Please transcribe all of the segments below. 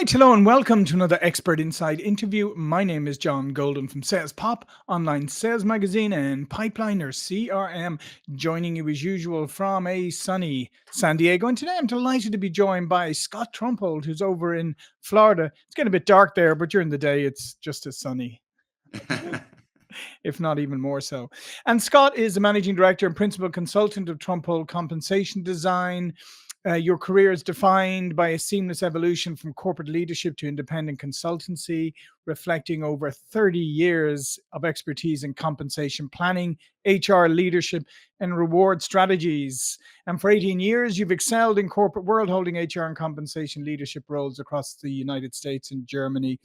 Right, hello and welcome to another Expert Inside interview. My name is John Golden from SalesPOP, online sales magazine and Pipeliner CRM, joining you as usual from a sunny San Diego. And today I'm delighted to be joined by Scott Trumpolt, who's over in Florida. It's getting a bit dark there, but during the day it's just as sunny, if not even more so. And Scott is the managing director and principal consultant of Trumpolt Compensation Design. Your career is defined by a seamless evolution from corporate leadership to independent consultancy, reflecting over 30 years of expertise in compensation planning, HR leadership, and reward strategies. And for 18 years, you've excelled in corporate world, holding HR and compensation leadership roles across the United States and Germany.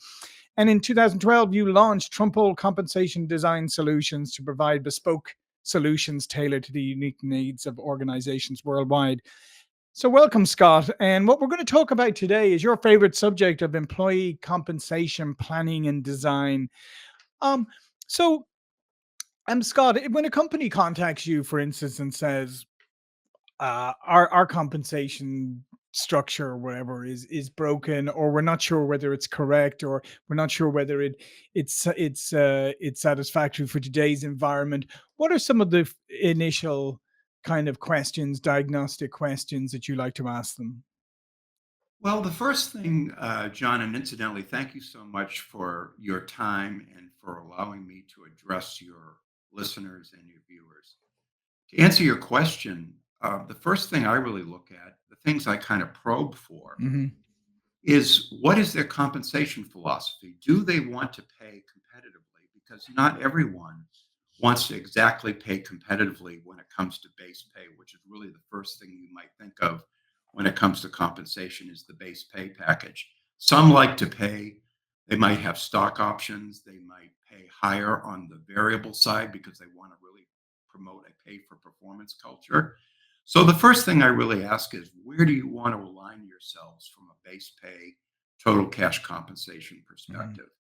And in 2012, you launched Trumpolt Compensation Design Solutions to provide bespoke solutions tailored to the unique needs of organizations worldwide. So, welcome, Scott. And what we're going to talk about today is your favorite subject of employee compensation planning and design. Um, so, Scott, when a company contacts you, for instance, and says our compensation structure or whatever is broken, or we're not sure whether it's correct, or we're not sure whether it's satisfactory for today's environment, what are some of the initial kind of questions, diagnostic questions that you like to ask them? Well, the first thing, John, and incidentally, thank you so much for your time and for allowing me to address your listeners and your viewers. To answer your question, the first thing I really look at, the things I kind of probe for, Hmm. is what is their compensation philosophy? Do they want to pay competitively? Because not everyone wants to exactly pay competitively when it comes to base pay, which is really the first thing you might think of when it comes to compensation is the base pay package. Some like to pay, they might have stock options, they might pay higher on the variable side because they want to really promote a pay for performance culture. So the first thing I really ask is where do you want to align yourselves from a base pay total cash compensation Hmm. perspective?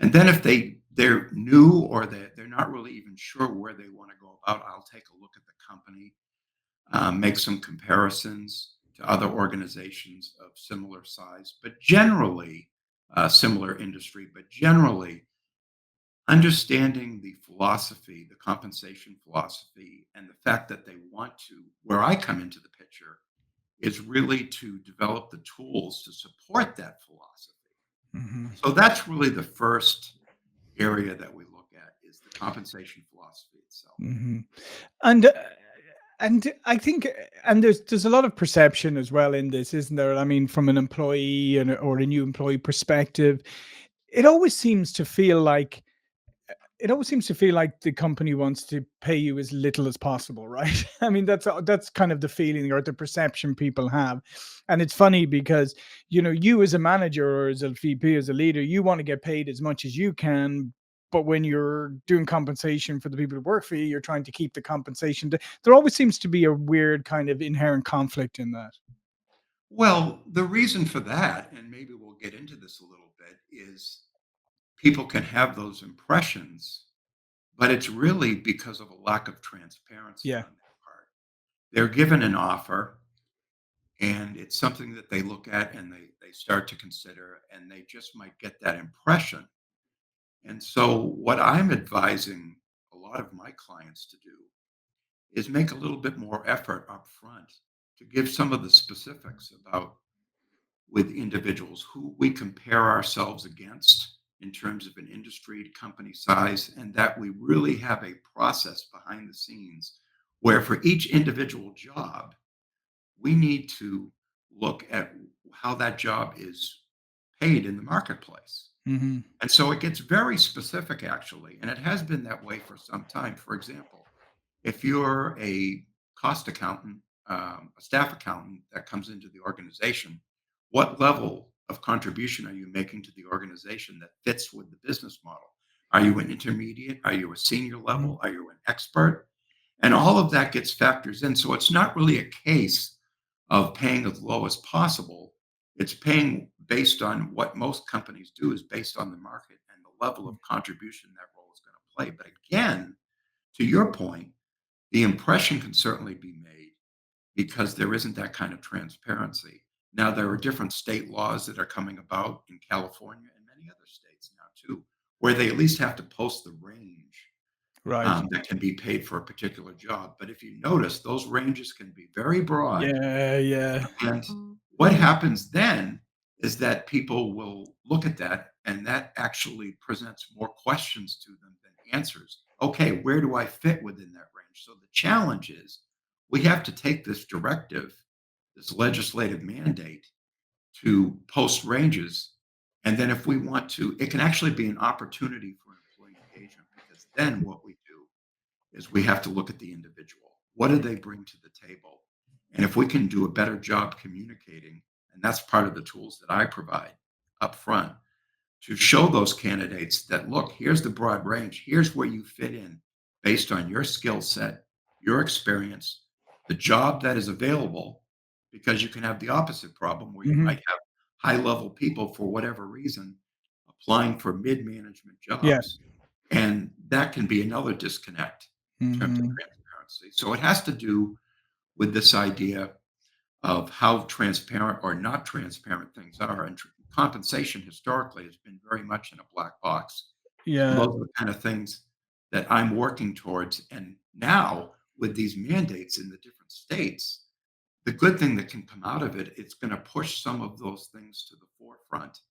And then if they're new or they're not really even sure where they want to go about, I'll take a look at the company, make some comparisons to other organizations of similar size, but generally similar industry, but generally understanding the philosophy, the compensation philosophy, and the fact that they want to, where I come into the picture, is really to develop the tools to support that philosophy. Hmm. So that's really the first area that we look at is the compensation philosophy itself. Hmm. And and I think, and there's a lot of perception as well in this, isn't there? I mean, from an employee or a new employee perspective, it always seems to feel like it always seems to feel like the company wants to pay you as little as possible, right? I mean, that's kind of the feeling or the perception people have. And it's funny because, you as a manager or as a VP, as a leader, you want to get paid as much as you can. But when you're doing compensation for the people who work for you, you're trying to keep the compensation. There always seems to be a weird kind of inherent conflict in that. Well, the reason for that, and maybe we'll get into this a little bit, is people can have those impressions, but it's really because of a lack of transparency Yeah. on their part. They're given an offer and it's something that they look at and they start to consider and they just might get that impression. And so what I'm advising a lot of my clients to do is make a little bit more effort up front to give some of the specifics about with individuals who we compare ourselves against in terms of an industry company size, and that we really have a process behind the scenes where for each individual job we need to look at how that job is paid in the marketplace. Hmm. And so it gets very specific, actually, and it has been that way for some time. For example, if you're a cost accountant, a staff accountant that comes into the organization, what level of contribution are you making to the organization that fits with the business model? Are you an intermediate? Are you a senior Hmm. level? Are you an expert? And all of that gets factors in. So it's not really a case of paying as low as possible. It's paying based on what most companies do is based on the market and the level of contribution that role is going to play. But again, to your point, the impression can certainly be made because there isn't that kind of transparency. Now, there are different state laws that are coming about in California and many other states now too, where they at least have to post the range Right. that can be paid for a particular job. But if you notice, those ranges can be very broad. Yeah, yeah. And what happens then is that people will look at that, and that actually presents more questions to them than answers. Okay, where do I fit within that range? So the challenge is we have to take this directive, this legislative mandate to post ranges. And then if we want to, it can actually be an opportunity for employee engagement because then what we do is we have to look at the individual. What do they bring to the table? And if we can do a better job communicating, and that's part of the tools that I provide up front to show those candidates that, look, here's the broad range, here's where you fit in based on your skill set, your experience, the job that is available, because you can have the opposite problem where you Mhm. might have high level people for whatever reason applying for mid management Yeah. jobs. And that can be another disconnect in terms of Mhm. transparency. So it has to do with this idea of how transparent or not transparent things are. And compensation historically has been very much in a black box. So Yeah. those are the kind of things that I'm working towards. And now with these mandates in the different states, the good thing that can come out of it, it's going to push some of those things to the forefront.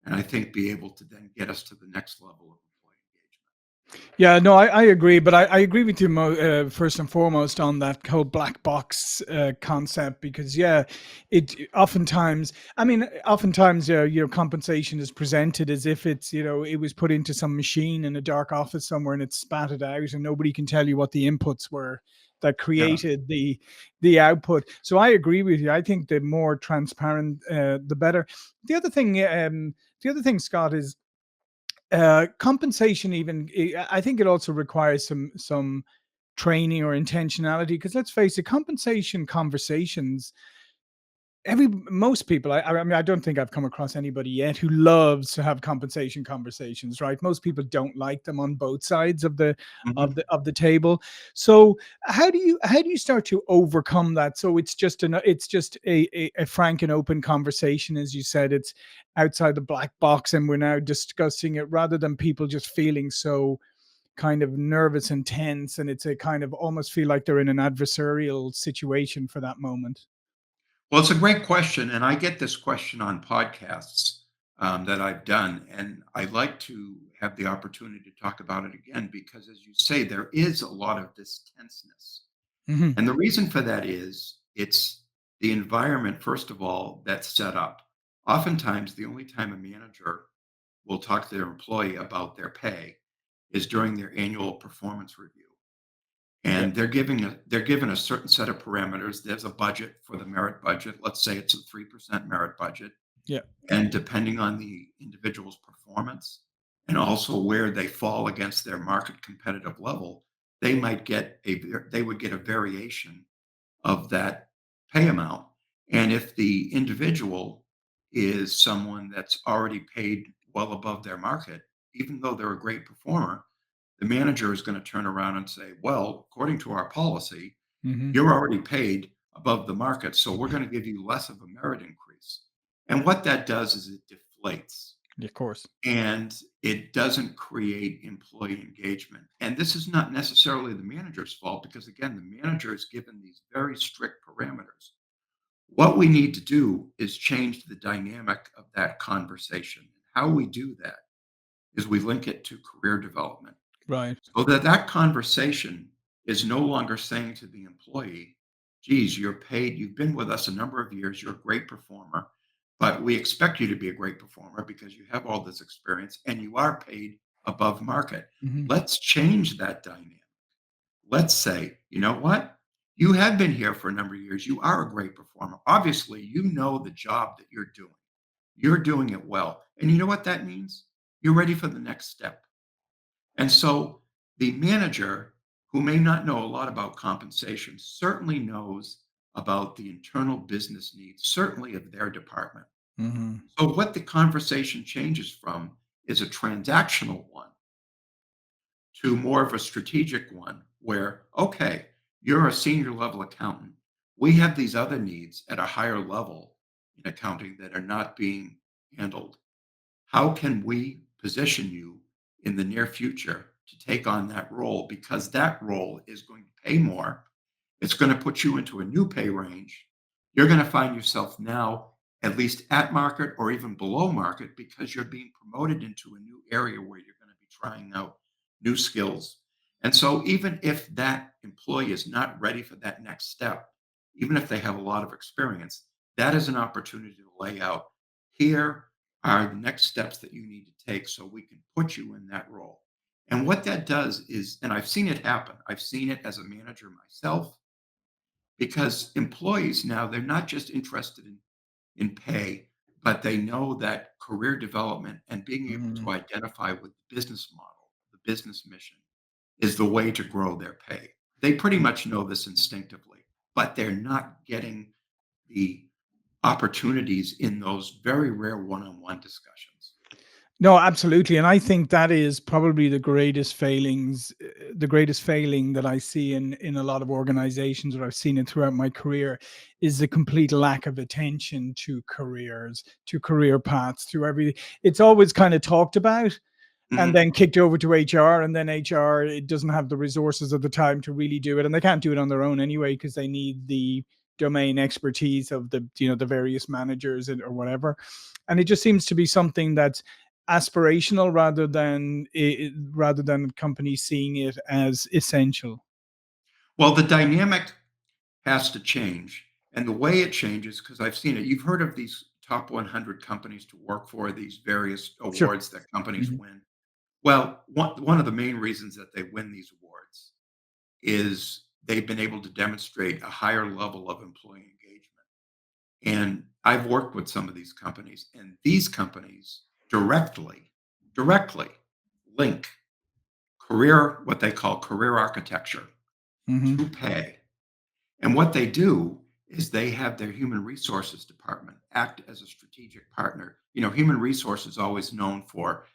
And I think be able to then get us to the next level of employee engagement. Yeah, no, I agree, but I agree with you first and foremost on that whole black box concept because yeah, it oftentimes, I mean, oftentimes, compensation is presented as if it's, it was put into some machine in a dark office somewhere and it's spat it out, and nobody can tell you what the inputs were that Yeah. created the output. So I agree with you. I think the more transparent, the better. The other thing, Scott, is compensation. Even I think it also requires some training or intentionality, because let's face it, compensation conversations, every most people, I mean, I don't think I've come across anybody yet who loves to have compensation conversations, right? Most people don't like them on both sides of the Mhm. of the table. So how do you start to overcome that, so it's just a frank and open conversation, as you said, it's outside the black box and we're now discussing it, rather than people just feeling so kind of nervous and tense, and it's a kind of almost feel like they're in an adversarial situation for that moment. Well, it's a great question, and I get this question on podcasts that I've done, and I like to have the opportunity to talk about it again because, as you say, there is a lot of this tenseness, Hmm. and the reason for that is it's the environment, first of all, that's set up. Oftentimes, the only time a manager will talk to their employee about their pay is during their annual performance review. Yeah. And they're given a certain set of parameters. There's a budget for the merit budget. Let's say it's a 3% merit budget. Yeah. And depending on the individual's performance and also where they fall against their market competitive level, they would get a variation of that pay amount. And if the individual is someone that's already paid well above their market, even though they're a great performer, the manager is going to turn around and say, well, according to our policy, Hmm. you're already paid above the market, so we're going to give you less of a merit increase. And what that does is it deflates Of course. and it doesn't create employee engagement. And this is not necessarily the manager's fault because, again, the manager is given these very strict parameters. What we need to do is change the dynamic of that conversation. How we do that is we link it to career development Right. so that that conversation is no longer saying to the employee, geez, you're paid, you've been with us a number of years, you're a great performer, but we expect you to be a great performer because you have all this experience and you are paid above market. Mhm. Let's change that dynamic. Let's say, you know what? You have been here for a number of years. You are a great performer. Obviously, you know the job that you're doing. You're doing it well. And you know what that means? You're ready for the next step. And so the manager, who may not know a lot about compensation, certainly knows about the internal business needs, certainly of their department. Mhm. So what the conversation changes from is a transactional one to more of a strategic one where, okay, you're a senior level accountant. We have these other needs at a higher level. in accounting that are not being handled. How can we position you in the near future to take on that role? Because that role is going to pay more. It's going to put you into a new pay range. You're going to find yourself now at least at market or even below market because you're being promoted into a new area where you're going to be trying out new skills. And so, even if that employee is not ready for that next step, even if they have a lot of experience, that is an opportunity to lay out here are the next steps that you need to take so we can put you in that role. And what that does is, and I've seen it happen, I've seen it as a manager myself, because employees now, they're not just interested in pay, but they know that career development and being able Mm. to identify with the business model, the business mission, is the way to grow their pay. They pretty much know this instinctively, but they're not getting the opportunities in those very rare one-on-one discussions. No, absolutely, and I think that is probably the greatest failing that I see in a lot of organizations, or I've seen it throughout my career, is the complete lack of attention to careers, to career paths, to everything. It's always kind of talked about and Mhm. then kicked over to HR, and then HR, it doesn't have the resources at the time to really do it, and they can't do it on their own anyway because they need the domain expertise of the various managers or whatever. And it just seems to be something that's aspirational rather than companies seeing it as essential. Well, the dynamic has to change, and the way it changes, because I've seen it. You've heard of these top 100 companies to work for, these various Sure. awards that companies Mhm. win. Well, one of the main reasons that they win these awards is they've been able to demonstrate a higher level of employee engagement. And I've worked with some of these companies, and these companies directly link what they call career architecture Mhm. to pay. And what they do is they have their human resources department act as a strategic partner. Human resources is always known for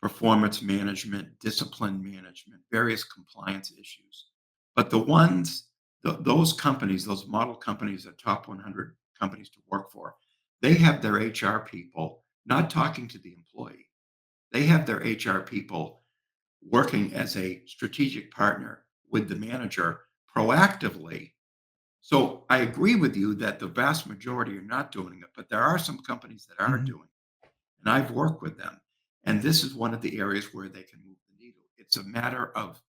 performance management, discipline management, various compliance issues. But those companies, those model companies, the top 100 companies to work for, they have their HR people not talking to the employee. They have their HR people working as a strategic partner with the manager proactively. So I agree with you that the vast majority are not doing it, but there are some companies that are Mhm. doing it, and I've worked with them. And this is one of the areas where they can move the needle. It's a matter of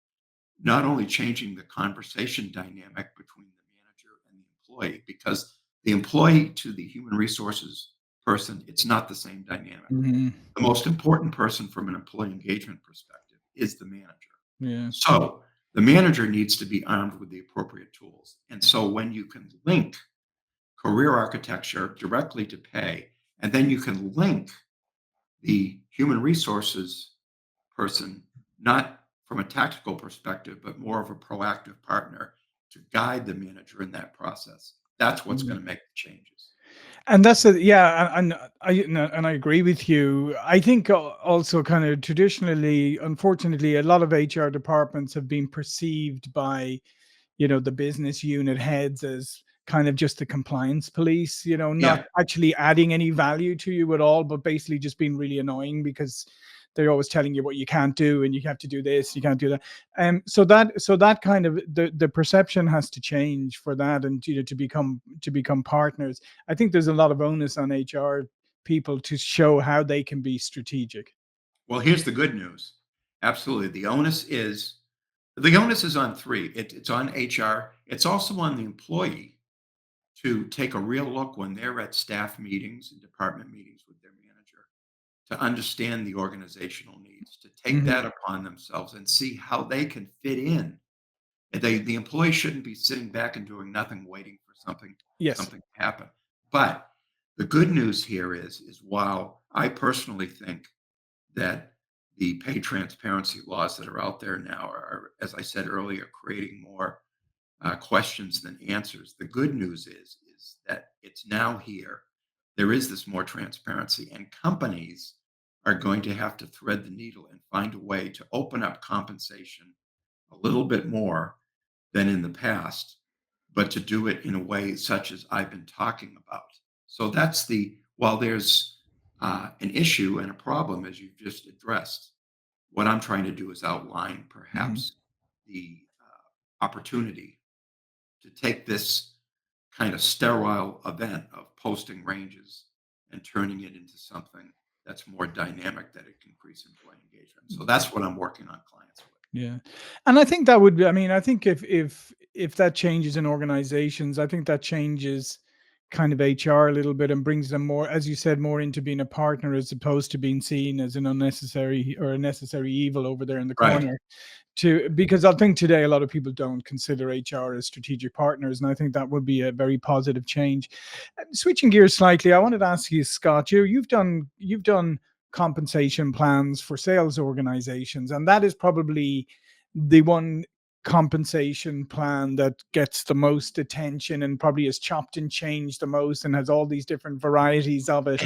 not only changing the conversation dynamic between the manager and the employee, because the employee to the human resources person, it's not the same dynamic. Mhm. The most important person from an employee engagement perspective is the manager. Yeah. So the manager needs to be armed with the appropriate tools. And so when you can link career architecture directly to pay, and then you can link the human resources person, not from a tactical perspective, but more of a proactive partner to guide the manager in that process. That's what's Yeah. going to make the changes. And that's a yeah, and I agree with you. I think also kind of traditionally, unfortunately, a lot of HR departments have been perceived by the business unit heads as kind of just the compliance police, not Yeah. actually adding any value to you at all, but basically just being really annoying because they're always telling you what you can't do and you have to do this, you can't do that. So that kind of the perception has to change for that, and to become partners. I think there's a lot of onus on HR people to show how they can be strategic. Well, here's the good news. Absolutely. The onus is on three. It's on HR. It's also on the employee to take a real look when they're at staff meetings and department meetings with their manager to understand the organizational needs, to take Mhm. that upon themselves and see how they can fit in. And the employee shouldn't be sitting back and doing nothing, waiting for something Yes. something to happen. But the good news here is while I personally think that the pay transparency laws that are out there now are, as I said earlier, creating more questions than answers. The good news is that it's now here. There is this more transparency, and companies are going to have to thread the needle and find a way to open up compensation a little bit more than in the past, but to do it in a way such as I've been talking about. So that's while there's an issue and a problem, as you've just addressed, what I'm trying to do is outline Mhm. perhaps the opportunity to take this kind of sterile event of posting ranges and turning it into something that's more dynamic that it can increase employee engagement. So that's what I'm working on clients with. Yeah. And I think that would be, I mean, I think if that changes in organizations, I think that changes kind of HR a little bit and brings them more, as you said, more into being a partner as opposed to being seen as an unnecessary or a necessary evil over there in the Right. corner. To because I think today a lot of people don't consider HR as strategic partners, and I think that would be a very positive change. Switching gears slightly, I wanted to ask you, Scott, you've done compensation plans for sales organizations, and that is probably the one compensation plan that gets the most attention and probably is chopped and changed the most and has all these different varieties of it.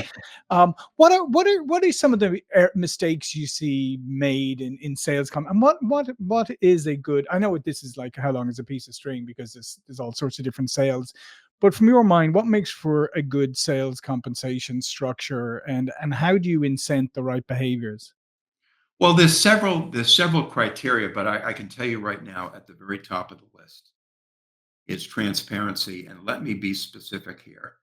What are some of the mistakes you see made in sales and what is a good? I know this is like how long is a piece of string because there's all sorts of different sales, but from your mind, what makes for a good sales compensation structure and how do you incent the right behaviors? Well, there's several criteria, but I can tell you right now at the very top of the list is transparency. And let me be specific here.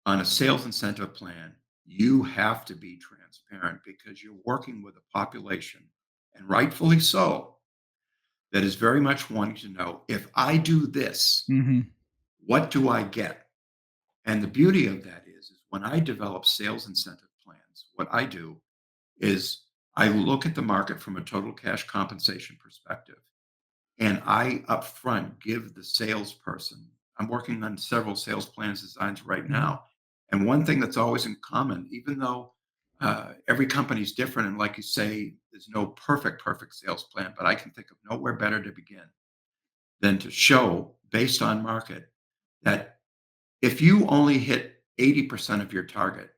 On a sales incentive plan, you have to be transparent because you're working with a population, and rightfully so, that is very much wanting to know if I do this, Hmm. what do I get? And the beauty of that is when I develop sales incentive plans, what I do is I look at the market from a total cash compensation perspective. And I upfront give the salesperson, I'm working on several sales plans designs right Hmm. now. And one thing that's always in common, even though every company is different, and like you say, there's no perfect sales plan, but I can think of nowhere better to begin than to show based on market that if you only hit 80% of your target,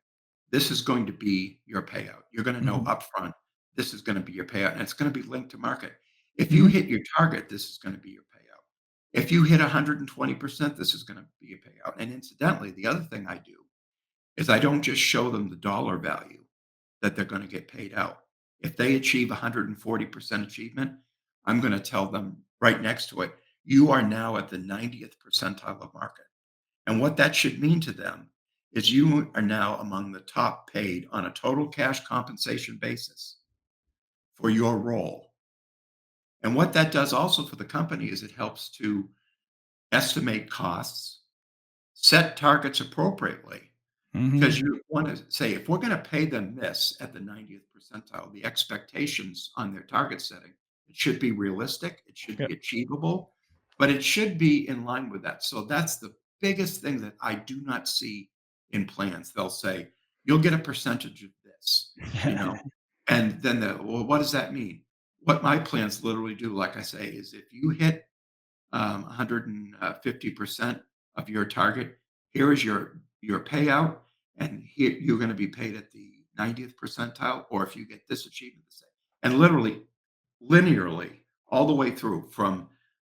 this is going to be your payout. You're going to know Hmm. upfront this is going to be your payout, and it's going to be linked to market. If you Hmm. hit your target, this is going to be your payout. If you hit 120%, this is going to be a payout. And incidentally, the other thing I do is I don't just show them the dollar value that they're going to get paid out. If they achieve 140% achievement, I'm going to tell them right next to it, you are now at the 90th percentile of market. And what that should mean to them is you are now among the top paid on a total cash compensation basis for your role. And what that does also for the company is it helps to estimate costs, set targets appropriately, because Hmm. you want to say, if we're going to pay them this at the 90th percentile, the expectations on their target setting, it should be realistic, it should be Yep. achievable, but it should be in line with that. So that's the biggest thing that I do not see in plans. They'll say, you'll get a percentage of this, you know, and then well, what does that mean? What my plans literally do, like I say, is if you hit 150% of your target. Here is your payout, and here you're going to be paid at the 90th percentile, or if you get this achievement, the same. And literally, linearly, all the way through from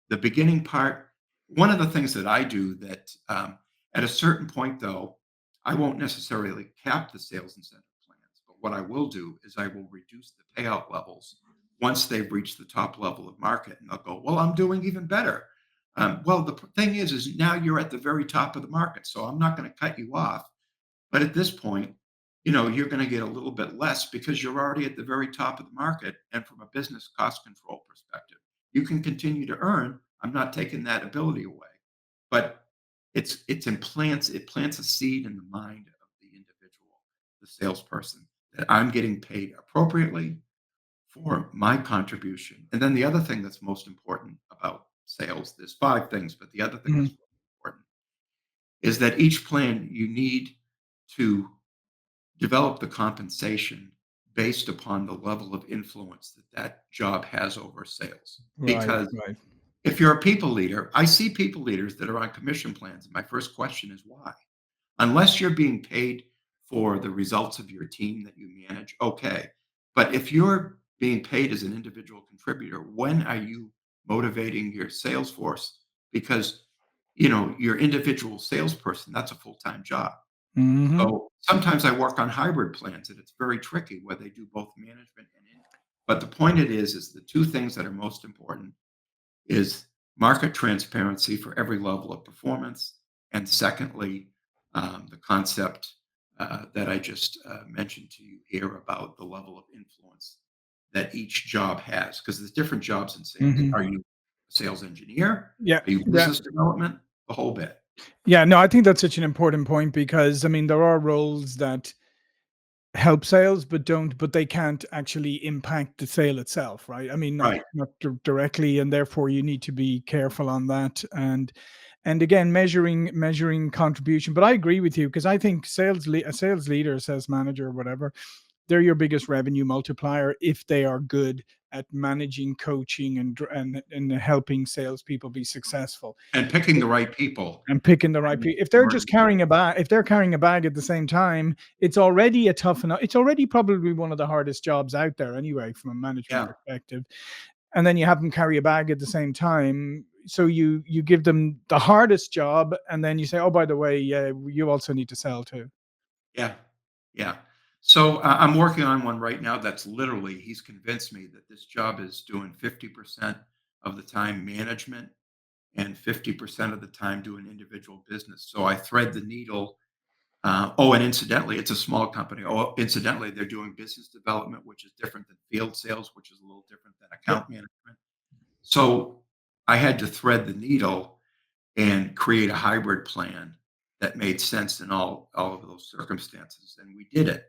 the beginning part. One of the things that I do that at a certain point, though, I won't necessarily cap the sales incentive plans, but what I will do is I will reduce the payout levels once they've reached the top level of market, and they'll go, "Well, I'm doing even better." Well, the thing is now you're at the very top of the market, so I'm not going to cut you off. But at this point, you're going to get a little bit less because you're already at the very top of the market. And from a business cost control perspective, you can continue to earn. I'm not taking that ability away, but it plants a seed in the mind of the individual, the salesperson, that I'm getting paid appropriately for my contribution. And then the other thing that's most important about sales, there's five things, but the other thing that's Hmm. important is that each plan you need to develop the compensation based upon the level of influence that that job has over sales. Right, Because right. if you're a people leader, I see people leaders that are on commission plans. And my first question is why? Unless you're being paid for the results of your team that you manage, okay. But if you're being paid as an individual contributor, when are you motivating your sales force? Because your individual salesperson, that's a full-time job. Mhm. So sometimes I work on hybrid plans, and it's very tricky where they do both management and in. But the point it is the two things that are most important is market transparency for every level of performance, and secondly, the concept that I just mentioned to you here about the level of influence that each job has, because there's different jobs in sales. Mhm. Are you a sales engineer? Yeah, Are you yeah. business development? The whole bit. Yeah, no, I think that's such an important point because, I mean, there are roles that help sales, but they can't actually impact the sale itself, right? I mean, Right. not directly, and therefore you need to be careful on that. And again, measuring contribution. But I agree with you because I think a sales leader, sales manager, whatever, they're your biggest revenue multiplier if they are good at managing, coaching, and helping salespeople be successful. And picking the right people And picking the right and people. If the they're just carrying a organization. bag, if they're carrying a bag at the same time, it's already a tough enough. It's already probably one of the hardest jobs out there anyway, from a management Yeah. perspective. And then you have them carry a bag at the same time. So you give them the hardest job, and then you say, "Oh, by the way, yeah, you also need to sell too." Yeah. Yeah. So I'm working on one right now that's literally, he's convinced me that this job is doing 50% of the time management and 50% of the time doing individual business. So I thread the needle. Oh, and incidentally, it's a small company. Oh, incidentally, they're doing business development, which is different than field sales, which is a little different than Yeah, account management. So I had to thread the needle and create a hybrid plan that made sense in all of those circumstances, and we did it.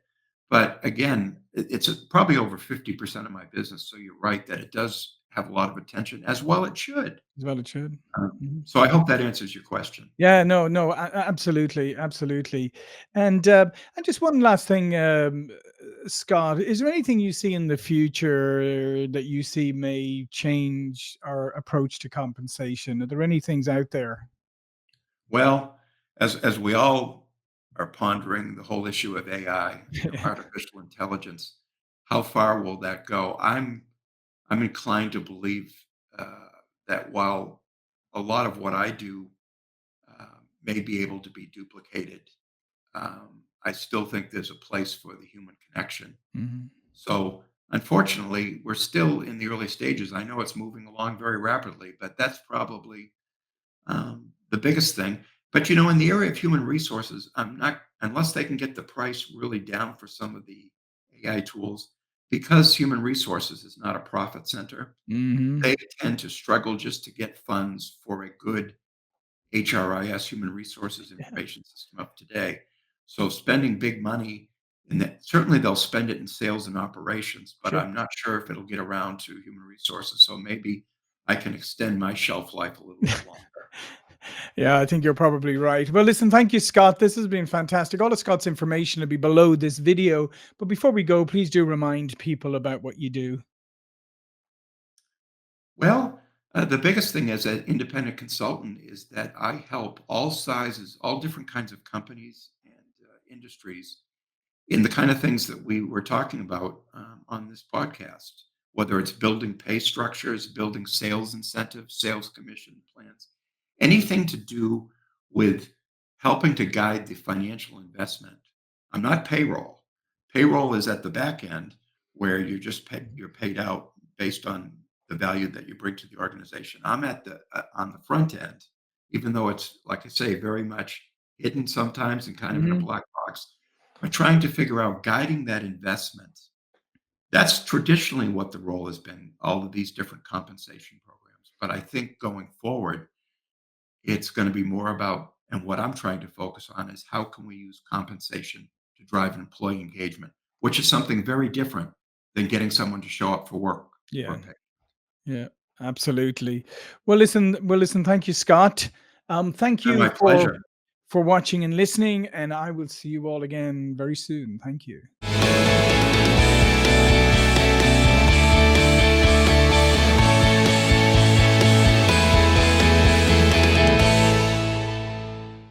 But again, it's probably over 50% of my business, so you're right that it does have a lot of attention, as well it should. as well it should. Mhm. So I hope that answers your question. Yeah, no, no, absolutely, absolutely. And just one last thing, Scott, is there anything you see in the future that you see may change our approach to compensation? Are there any things out there? Well, as we all are pondering the whole issue of AI, artificial intelligence, how far will that go? I'm inclined to believe that while a lot of what I do may be able to be duplicated, I still think there's a place for the human connection. Mhm. So, unfortunately, we're still in the early stages. I know it's moving along very rapidly, but that's probably the biggest thing. But in the area of human resources, I'm not unless they can get the price really down for some of the AI tools, because human resources is not a profit center. Mhm. They tend to struggle just to get funds for a good HRIS, human resources Yeah, information system of today. So spending big money in that, certainly they'll spend it in sales and operations, but sure. I'm not sure if it'll get around to human resources. So maybe I can extend my shelf life a little bit longer. Yeah, I think you're probably right. Well, listen, thank you, Scott. This has been fantastic. All of Scott's information will be below this video. But before we go, please do remind people about what you do. Well, the biggest thing as an independent consultant is that I help all sizes, all different kinds of companies and industries in the kind of things that we were talking about on this podcast, whether it's building pay structures, building sales incentives, sales commission plans, anything to do with helping to guide the financial investment. I'm not payroll. Payroll is at the back end where you're paid out based on the value that you bring to the organization. I'm at the on the front end, even though it's like I say, very much hidden sometimes and kind of in a Mhm. black box, but trying to figure out guiding that investment. That's traditionally what the role has been, all of these different compensation programs. But I think going forward, it's going to be more about, and what I'm trying to focus on is how can we use compensation to drive employee engagement, which is something very different than getting someone to show up for work for Yeah. a pay. Yeah, absolutely. Well, listen, thank you, Scott. Thank Been you my pleasure. for watching and listening, and I will see you all again very soon. Thank you.